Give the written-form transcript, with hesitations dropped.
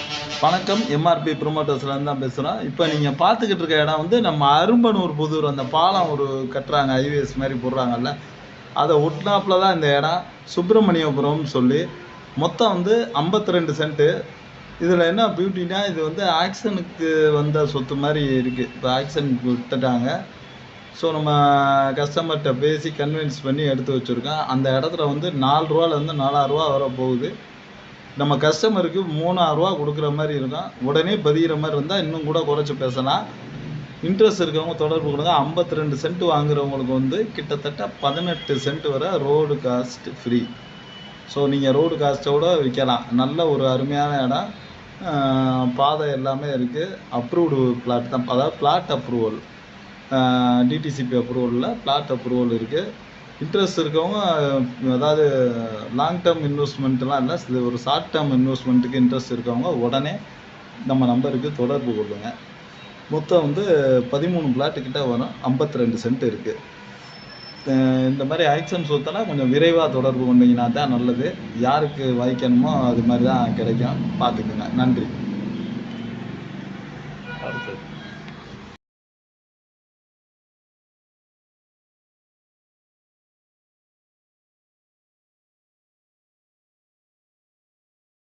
வணக்கம். எம்ஆர்பி ப்ரொமோட்டர்ஸ்லேருந்து தான் பேசுகிறோம். இப்போ நீங்கள் பார்த்துக்கிட்டு இருக்க இடம் வந்து நம்ம அரும்பனூர் புதூர் அந்த பாலம் ஒரு கட்டுறாங்க, ஹைவேஸ் மாதிரி போடுறாங்கல்ல, அதை ஒட்டினாப்புல தான் இந்த இடம். சுப்பிரமணியபுரம்னு சொல்லி மொத்தம் வந்து 52 சென்ட்டு. இதில் என்ன பியூட்டினா, இது வந்து ஆக்ஷனுக்கு வந்த சொத்து மாதிரி இருக்குது. இப்போ ஆக்ஷனுக்கு விட்டுட்டாங்க. ஸோ நம்ம கஸ்டமர்கிட்ட பேசி கன்வின்ஸ் பண்ணி எடுத்து வச்சுருக்கோம். அந்த இடத்துல வந்து 4 ரூபாலேருந்து 4000 ரூபா வர போகுது. நம்ம கஸ்டமருக்கு 3000 ரூபா கொடுக்குற மாதிரி இருக்கும். உடனே பதிகிற மாதிரி இருந்தால் இன்னும் கூட குறைச்சி பேசலாம். இன்ட்ரெஸ்ட் இருக்கவங்க தொடர்பு கொடுங்க. 52 சென்ட் வாங்குறவங்களுக்கு வந்து கிட்டத்தட்ட 18 சென்ட் வரை ரோடு காஸ்ட் ஃப்ரீ. ஸோ நீங்கள் ரோடு காஸ்ட்டோட விற்கலாம். நல்ல ஒரு அருமையான இடம். பாதை எல்லாமே இருக்குது. அப்ரூவ்டு பிளாட் தான், அதாவது பிளாட் அப்ரூவல், டிடிசிபி அப்ரூவலில் பிளாட் அப்ரூவல் இருக்குது. இன்ட்ரெஸ்ட் இருக்கவங்க, அதாவது லாங் டேர்ம் இன்வெஸ்ட்மெண்ட்லாம் இல்லை, இது ஒரு ஷார்ட் டேர்ம் இன்வெஸ்ட்மெண்ட்டுக்கு இன்ட்ரெஸ்ட் இருக்கவங்க உடனே நம்ம நம்பருக்கு தொடர்பு கொள்ளுங்க. மொத்தம் வந்து 13 பிளாட்டுக்கிட்ட வரும். 52 சென்ட் இருக்குது. இந்த மாதிரி ஆக்ஷன் சொத்தெல்லாம் கொஞ்சம் விரைவாக தொடர்பு கொண்டீங்கன்னா தான் நல்லது. யாருக்கு வாய்க்கணுமோ அது மாதிரி தான் கிடைக்கும். பார்த்துக்குங்க. நன்றி.